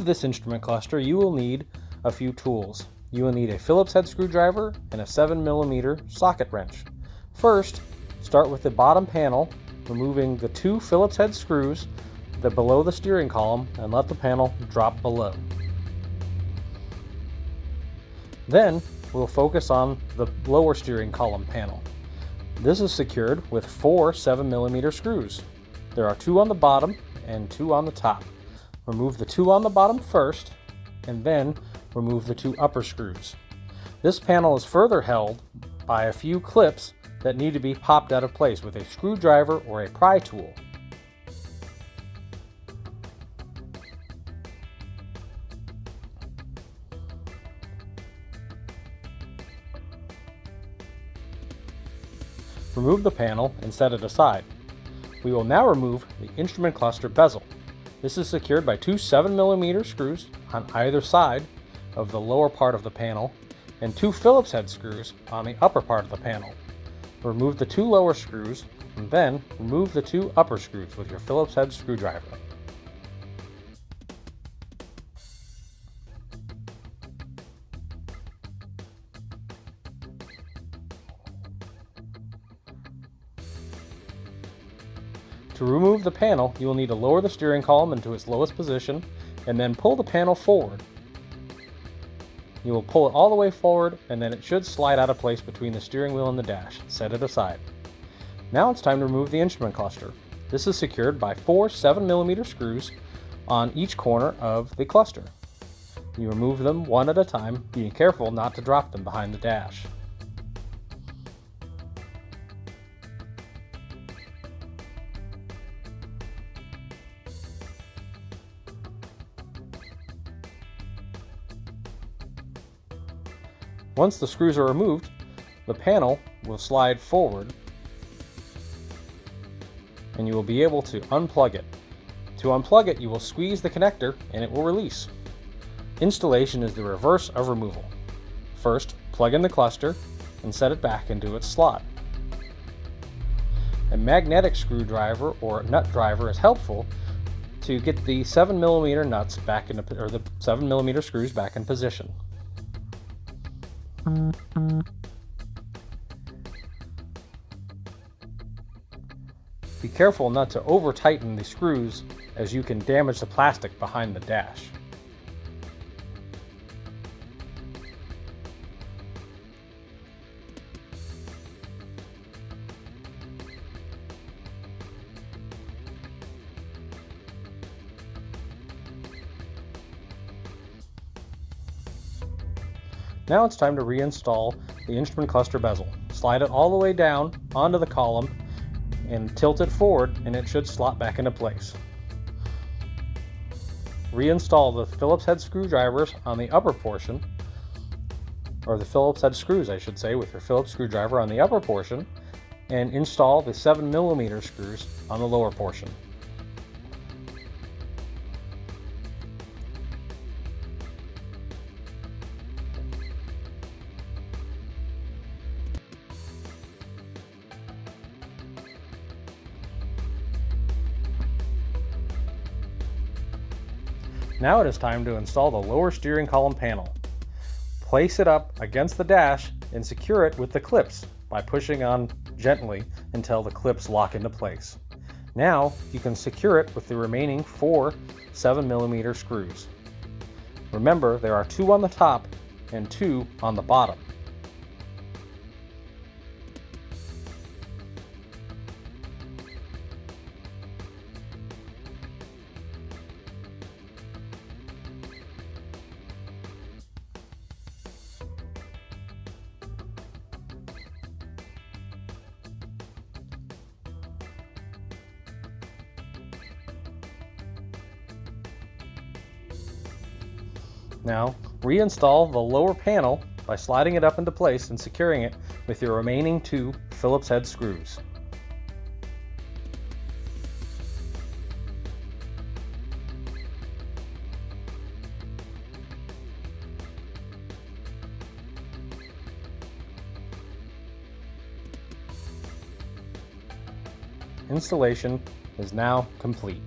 this instrument cluster, you will need a few tools. You will need a Phillips head screwdriver and a 7mm socket wrench. First, start with the bottom panel, removing the 2 Phillips head screws that below the steering column and let the panel drop below. Then, we'll focus on the lower steering column panel. This is secured with 4 7mm screws. There are 2 on the bottom and 2 on the top. Remove the 2 on the bottom first, and then remove the 2 upper screws. This panel is further held by a few clips that need to be popped out of place with a screwdriver or a pry tool. Remove the panel and set it aside. We will now remove the instrument cluster bezel. This is secured by 2 7mm screws on either side of the lower part of the panel and 2 Phillips head screws on the upper part of the panel. Remove the 2 lower screws and then remove the 2 upper screws with your Phillips head screwdriver. To remove the panel, you will need to lower the steering column into its lowest position and then pull the panel forward. You will pull it all the way forward and then it should slide out of place between the steering wheel and the dash. Set it aside. Now it's time to remove the instrument cluster. This is secured by 4 7mm screws on each corner of the cluster. You remove them one at a time, being careful not to drop them behind the dash. Once the screws are removed, the panel will slide forward and you will be able to unplug it. To unplug it, you will squeeze the connector and it will release. Installation is the reverse of removal. First, plug in the cluster and set it back into its slot. A magnetic screwdriver or nut driver is helpful to get the 7mm nuts back into, or the 7mm screws back in position. Be careful not to over-tighten the screws as you can damage the plastic behind the dash. Now it's time to reinstall the instrument cluster bezel. Slide it all the way down onto the column and tilt it forward and it should slot back into place. Reinstall the Phillips head screwdrivers on the upper portion, or the Phillips head screws I should say, with your Phillips screwdriver on the upper portion, and install the 7mm screws on the lower portion. Now it is time to install the lower steering column panel. Place it up against the dash and secure it with the clips by pushing on gently until the clips lock into place. Now you can secure it with the remaining 4 7mm screws. Remember, there are 2 on the top and 2 on the bottom. Now, reinstall the lower panel by sliding it up into place and securing it with your remaining 2 Phillips head screws. Installation is now complete.